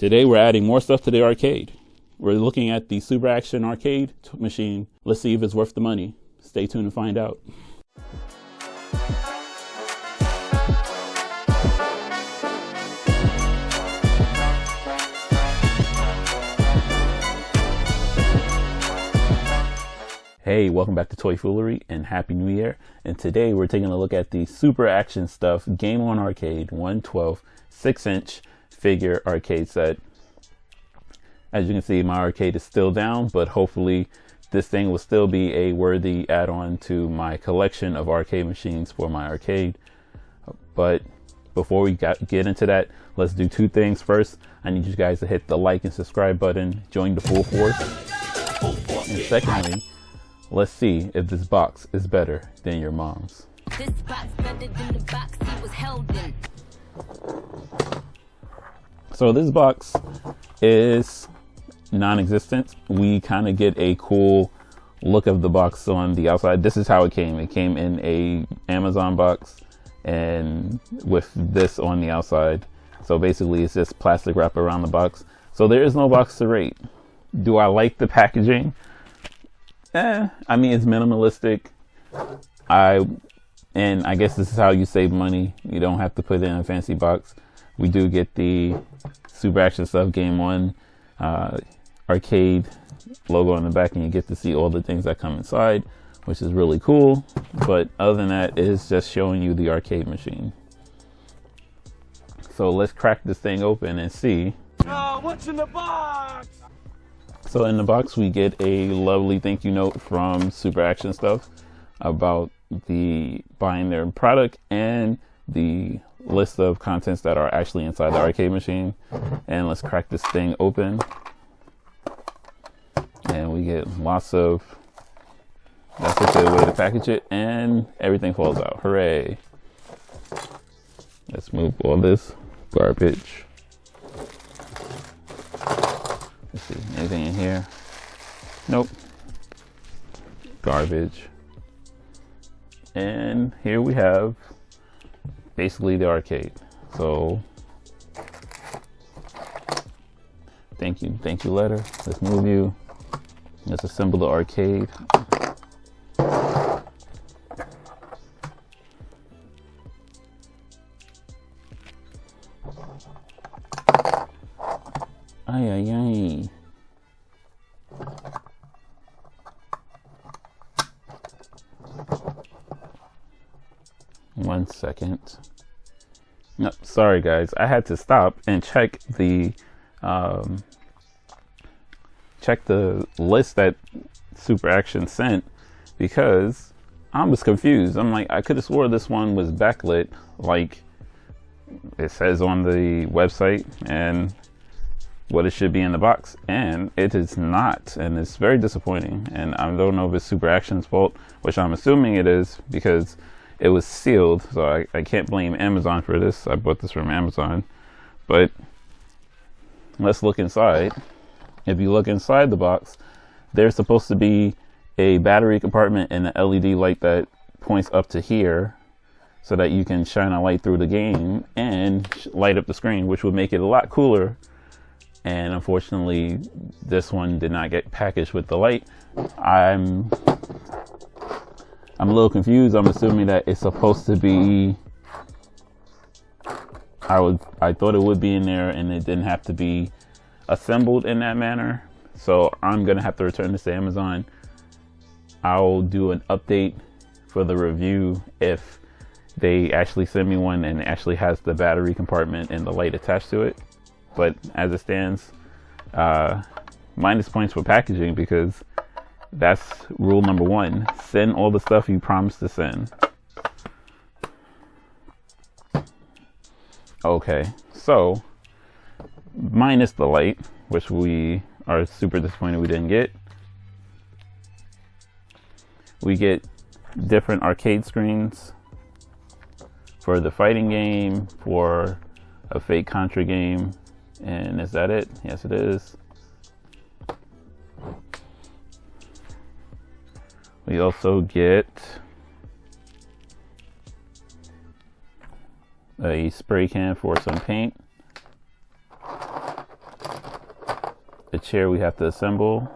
Today we're adding more stuff to the arcade. We're looking at the Super Action arcade machine. Let's see if it's worth the money. Stay tuned to find out. Hey, welcome back to Toy Foolery and Happy New Year. And today we're taking a look at the Super Action Stuff Game On Arcade 112 6-inch figure arcade set. As you can see, my arcade is still down, but hopefully this thing will still be a worthy add-on to my collection of arcade machines for my arcade. But before we get into that, let's do two things. First, I need you guys to hit the like and subscribe button, join the full force. And secondly, let's see if this box is better than your mom's. This box better than the box he was held in. So this box is non-existent. We kind of get a cool look of the box on the outside. This is how it came. It came in a Amazon box and with this on the outside. So basically it's just plastic wrap around the box. So there is no box to rate. Do I like the packaging? I mean, it's minimalistic. I guess this is how you save money. You don't have to put it in a fancy box. We do get the Super Action Stuff Game 1 arcade logo on the back, and you get to see all the things that come inside, which is really cool. But other than that, it's just showing you the arcade machine. So let's crack this thing open and see. What's in the box? So in the box, we get a lovely thank you note from Super Action Stuff about the buying their product and the list of contents that are actually inside the arcade machine. And let's crack this thing open. And we get lots of, that's a good way to package it, and everything falls out. Hooray. Let's move all this garbage. Let's see, anything in here? Nope. Garbage. And here we have basically the arcade. So thank you letter. Let's move you. Let's assemble the arcade. Ay, ay, ay. One second. No, sorry guys. I had to stop and check the list that Super Action sent because I was confused. I'm like, I could have swore this one was backlit like it says on the website and what it should be in the box, and it is not, and it's very disappointing. And I don't know if it's Super Action's fault, which I'm assuming it is because it was sealed, so I can't blame Amazon for this. I bought this from Amazon. But let's look inside. If you look inside the box, there's supposed to be a battery compartment and an LED light that points up to here so that you can shine a light through the game and light up the screen, which would make it a lot cooler. And unfortunately, this one did not get packaged with the light. I'm a little confused. I'm assuming that it's supposed to be, I thought it would be in there and it didn't have to be assembled in that manner. So I'm gonna have to return this to Amazon. I'll do an update for the review if they actually send me one and it actually has the battery compartment and the light attached to it. But as it stands, minus points for packaging because that's rule number one. Send all the stuff you promised to send. Okay, so minus the light, which we are super disappointed we didn't get. We get different arcade screens for the fighting game, for a fake Contra game. And is that it? Yes, it is. We also get a spray can for some paint. chair we have to assemble.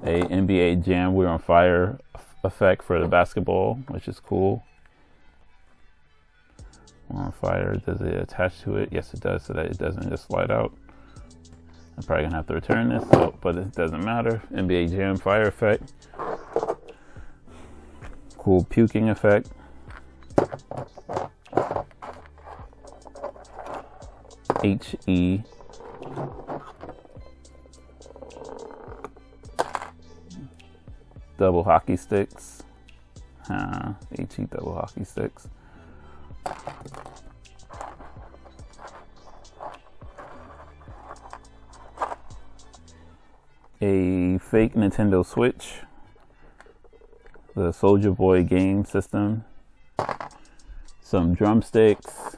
A NBA Jam We're on Fire effect for the basketball, which is cool. We're on fire. Does it attach to it? Yes, it does, so that it doesn't just slide out. I'm probably gonna have to return this, but it doesn't matter. NBA Jam Fire effect. Cool puking effect. HE. Double hockey sticks. HE double hockey sticks. A fake Nintendo Switch. The Soldier Boy game system. Some drumsticks.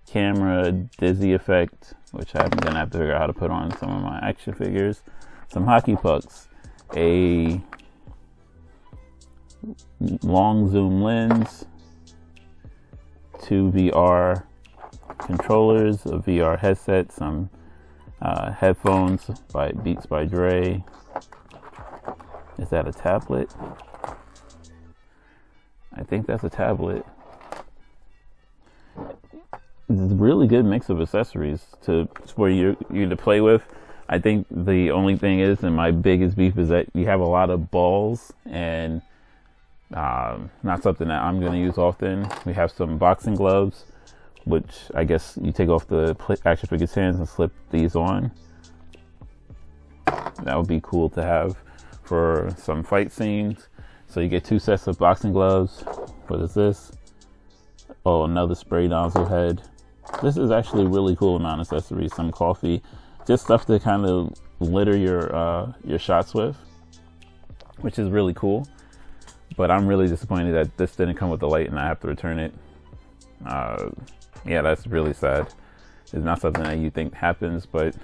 Camera dizzy effect, which I'm gonna have to figure out how to put on some of my action figures. Some hockey pucks. A long zoom lens. 2 VR controllers, a VR headset, some headphones by Beats by Dre. Is that a tablet? I think that's a tablet. It's a really good mix of accessories for you to play with. I think the only thing is, and my biggest beef is that you have a lot of balls, and not something that I'm going to use often. We have some boxing gloves, which I guess you take off the action figure's hands and slip these on. That would be cool to have for some fight scenes. So you get 2 sets of boxing gloves. What is this? Oh, another spray nozzle head. This is actually really cool amount of accessories. Some coffee, just stuff to kind of litter your shots with, which is really cool. But I'm really disappointed that this didn't come with the light and I have to return it. Yeah, that's really sad. It's not something that you think happens, but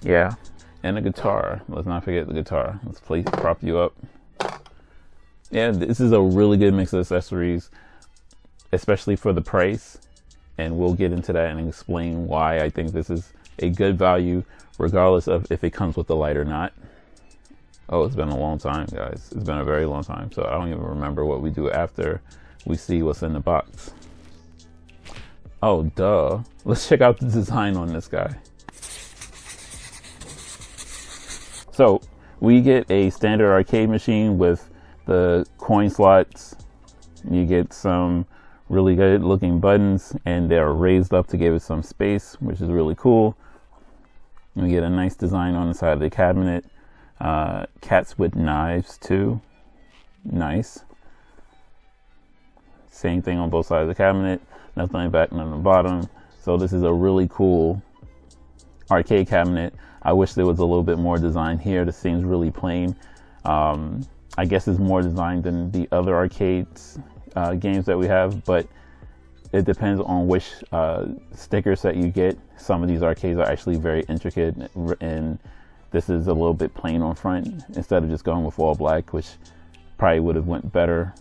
yeah. And a guitar. Let's not forget the guitar. Let's prop you up. Yeah, this is a really good mix of accessories, especially for the price. And we'll get into that and explain why I think this is a good value, regardless of if it comes with the light or not. Oh, it's been a long time, guys. It's been a very long time. So I don't even remember what we do after we see what's in the box. Oh, duh. Let's check out the design on this guy. So we get a standard arcade machine with the coin slots. You get some really good looking buttons, and they're raised up to give it some space, which is really cool. We get a nice design on the side of the cabinet. Cats with knives too. Nice. Same thing on both sides of the cabinet. Nothing on the back, nothing on the bottom. So this is a really cool arcade cabinet. I wish there was a little bit more design here. This seems really plain. I guess it's more designed than the other arcades games that we have, but it depends on which stickers that you get. Some of these arcades are actually very intricate, and this is a little bit plain on front instead of just going with all black, which probably would have went better.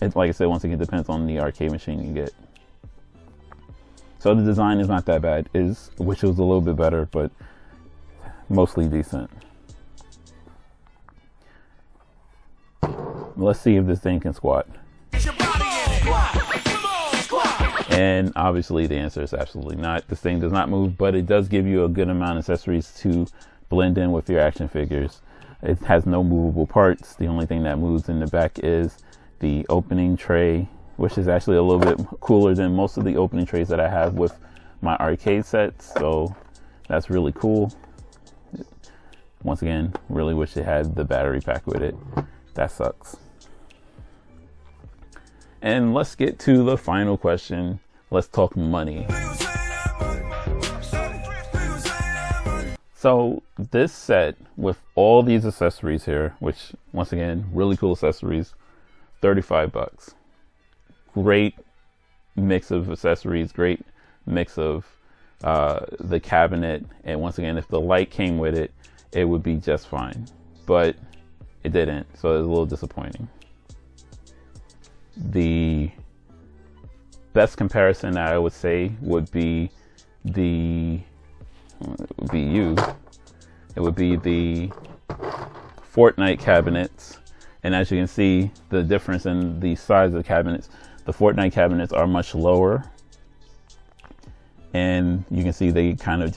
It, like I said, once again, depends on the arcade machine you get. So the design is not that bad. Wish it was a little bit better, but mostly decent. Let's see if this thing can squat. And obviously the answer is absolutely not. This thing does not move, but it does give you a good amount of accessories to blend in with your action figures. It has no movable parts. The only thing that moves in the back is the opening tray, which is actually a little bit cooler than most of the opening trays that I have with my arcade sets. So that's really cool. Once again, really wish it had the battery pack with it. That sucks. And let's get to the final question. Let's talk money. So this set with all these accessories here, which once again, really cool accessories, $35. Great mix of accessories, great mix of the cabinet. And once again, if the light came with it, it would be just fine. But it didn't, so it was a little disappointing. The best comparison that I would say would be the Fortnite cabinets. And as you can see, the difference in the size of the cabinets, the Fortnite cabinets are much lower, and you can see they kind of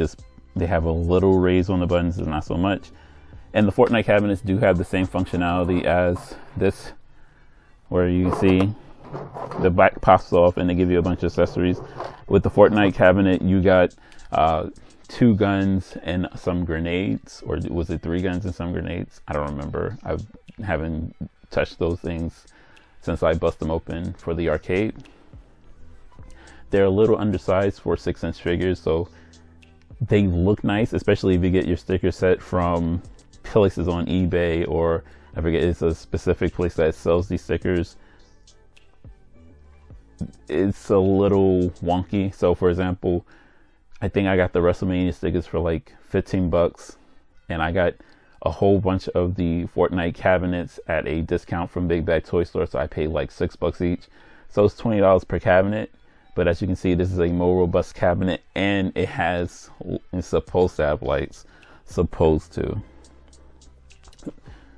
they have a little raise on the buttons and not so much. And the Fortnite cabinets do have the same functionality as this, where you can see the back pops off and they give you a bunch of accessories. With the Fortnite cabinet, you got 2 guns and some grenades, or was it 3 guns and some grenades? I don't remember. I haven't touched those things since I bust them open for the arcade. They're a little undersized for 6-inch figures, so they look nice, especially if you get your sticker set from places on eBay, or I forget, it's a specific place that sells these stickers. It's a little wonky. So for example, I think I got the WrestleMania stickers for like 15 bucks, and I got a whole bunch of the Fortnite cabinets at a discount from Big Bag Toy Store, so I paid like $6 each. So it's $20 per cabinet. But as you can see, this is a more robust cabinet, and it's supposed to have lights, supposed to.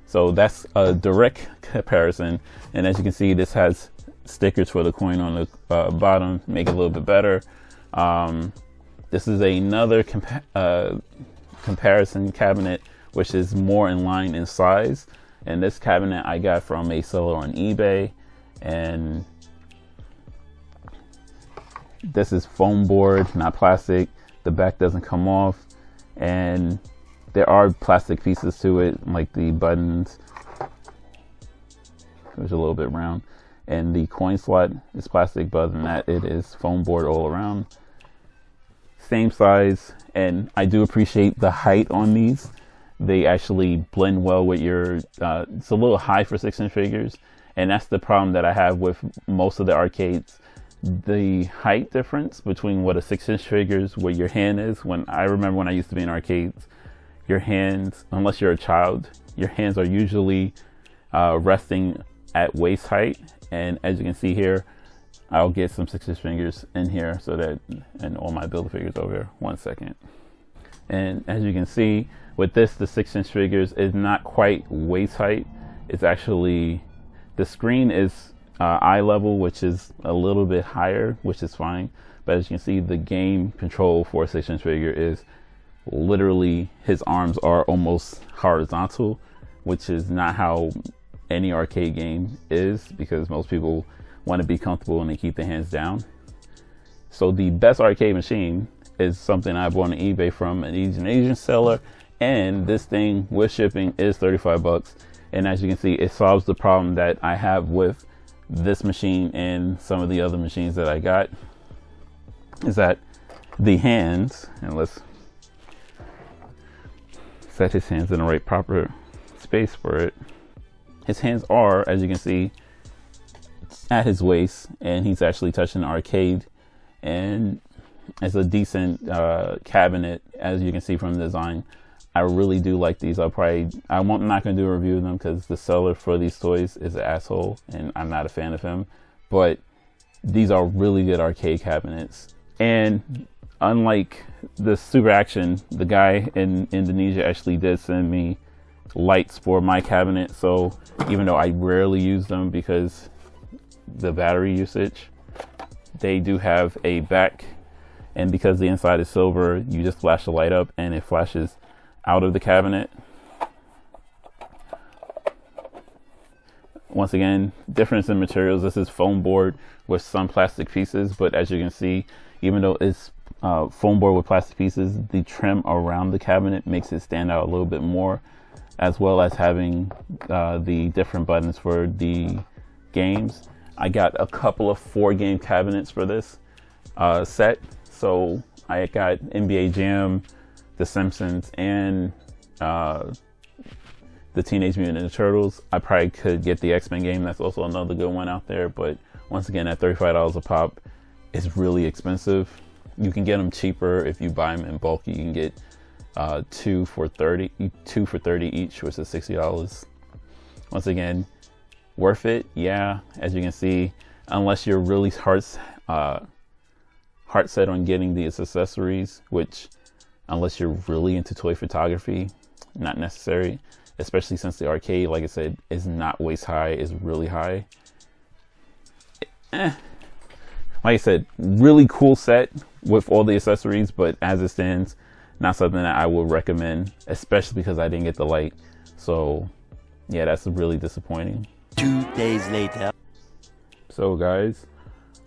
So that's a direct comparison. And as you can see, this has stickers for the coin on the bottom, make it a little bit better. This is another comparison cabinet, which is more in line in size. And this cabinet I got from a seller on eBay, and this is foam board, not plastic. The back doesn't come off, and there are plastic pieces to it, like the buttons. There's a little bit round, and the coin slot is plastic, but other than that, it is foam board all around. Same size, and I do appreciate the height on these. They actually blend well with your, it's a little high for 6-inch figures, and that's the problem that I have with most of the arcades. The height difference between what a 6-inch figure is, where your hand is. I remember when I used to be in arcades, your hands, unless you're a child, your hands are usually resting at waist height. And as you can see here, I'll get some 6-inch figures in here so that, and all my Build-A-Figures over here. 1 second. And as you can see with this, the 6-inch figures is not quite waist height. It's actually, the screen is eye level, which is a little bit higher, which is fine. But as you can see, the game control for a 6-inch figure is literally, his arms are almost horizontal, which is not how any arcade game is, because most people want to be comfortable and they keep their hands down. So the best arcade machine is something I bought on eBay from an Asian seller, and this thing with shipping is 35 bucks. And as you can see, it solves the problem that I have with this machine and some of the other machines that I got, is that the hands, and let's set his hands in the right proper space for it. His hands are, as you can see, at his waist, and he's actually touching the arcade, and it's a decent cabinet, as you can see from the design. I really do like these. I'm not going to do a review of them because the seller for these toys is an asshole and I'm not a fan of him. But these are really good arcade cabinets. And unlike the Super Action, the guy in Indonesia actually did send me lights for my cabinet. So even though I rarely use them because the battery usage, they do have a back. And because the inside is silver, you just flash the light up and it flashes out of the cabinet. Once again, difference in materials. This is foam board with some plastic pieces, but as you can see, even though it's foam board with plastic pieces, the trim around the cabinet makes it stand out a little bit more, as well as having the different buttons for the games. I got a couple of 4-game cabinets for this set. So I got NBA Jam, The Simpsons, and the Teenage Mutant Ninja Turtles. I probably could get the X-Men game. That's also another good one out there. But once again, at $35 a pop, it's really expensive. You can get them cheaper if you buy them in bulk. You can get two for $30 each, which is $60. Once again, worth it. Yeah, as you can see, unless you're really heart set on getting these accessories, which unless you're really into toy photography, not necessary, especially since the arcade, like I said, is not waist high, is really high. Like I said, really cool set with all the accessories, but as it stands, not something that I would recommend, especially because I didn't get the light. So yeah, that's really disappointing. 2 days later. So guys,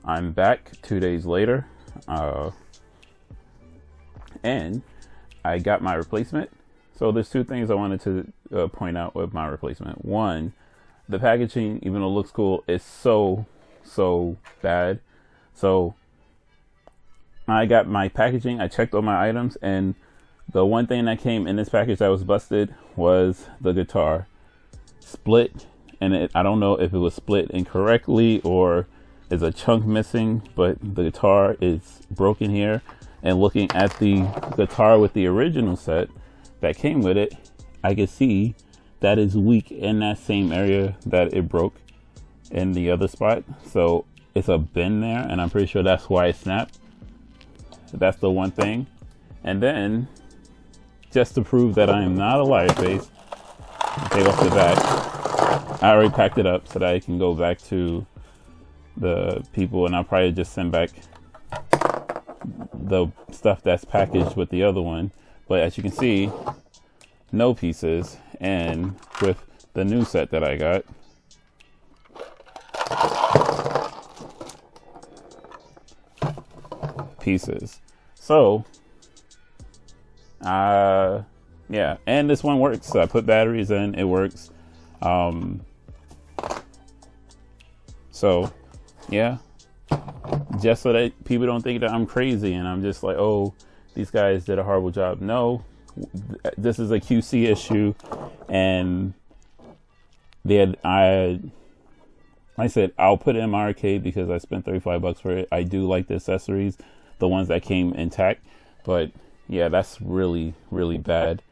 I'm back 2 days later, and I got my replacement. So there's two things I wanted to point out with my replacement. One, the packaging, even though it looks cool, is so bad. So I got my packaging, I checked all my items, and the one thing that came in this package that was busted was the guitar. Split, and I don't know if it was split incorrectly or is a chunk missing, but the guitar is broken here. And looking at the guitar with the original set that came with it, I can see that is weak in that same area that it broke in the other spot. So it's a bend there, and I'm pretty sure that's why it snapped. That's the one thing. And then, just to prove that I am not a liar face, take off the back. I already packed it up so that I can go back to the people, and I'll probably just send back the stuff that's packaged with the other one. But as you can see, no pieces. And with the new set that I got, pieces. So yeah, and this one works. So I put batteries in, it works. So yeah, just so that people don't think that I'm crazy and I'm just like, oh, these guys did a horrible job. No, this is a QC issue, and I said I'll put it in my arcade because I spent $35 for it. I do like the accessories, the ones that came intact, but yeah, that's really bad.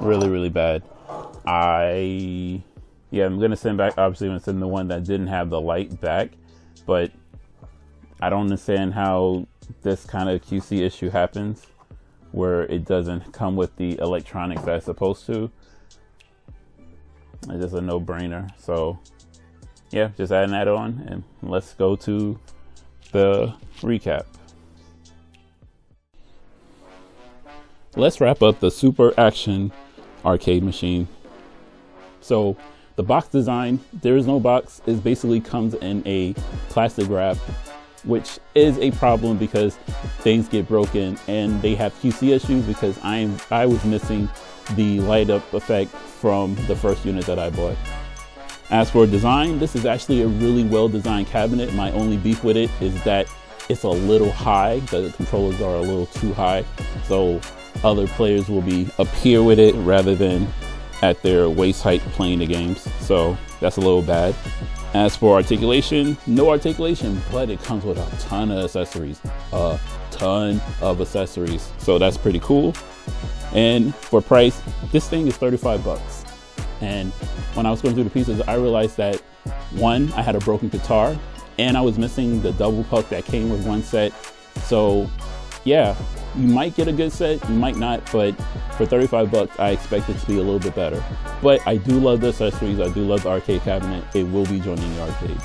Really bad. I'm gonna send back, obviously I'm gonna send the one that didn't have the light back, but I don't understand how this kind of QC issue happens where it doesn't come with the electronics that it's supposed to. It's just a no-brainer. So yeah, just adding that on, and let's go to the recap. Let's wrap up the Super Action arcade machine. So the box design, there is no box. It basically comes in a plastic wrap, which is a problem because things get broken, and they have QC issues because I was missing the light up effect from the first unit that I bought. As for design, this is actually a really well designed cabinet. My only beef with it is that it's a little high. The controllers are a little too high, so other players will be up here with it rather than at their waist height playing the games. So that's a little bad. As for articulation, no articulation, but it comes with a ton of accessories, so that's pretty cool. And for price, this thing is $35. And when I was going through the pieces, I realized that one, I had a broken guitar, and I was missing the double puck that came with one set. So yeah, you might get a good set, you might not, but for $35, I expect it to be a little bit better. But I do love the accessories, I do love the arcade cabinet. It will be joining the arcade.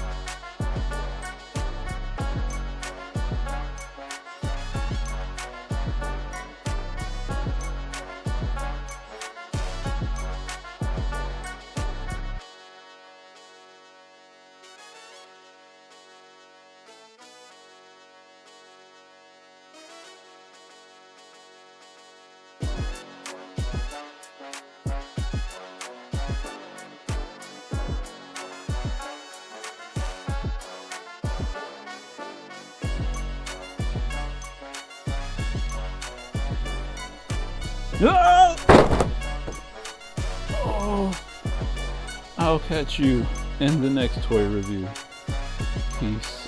No! Oh, I'll catch you in the next toy review. Peace.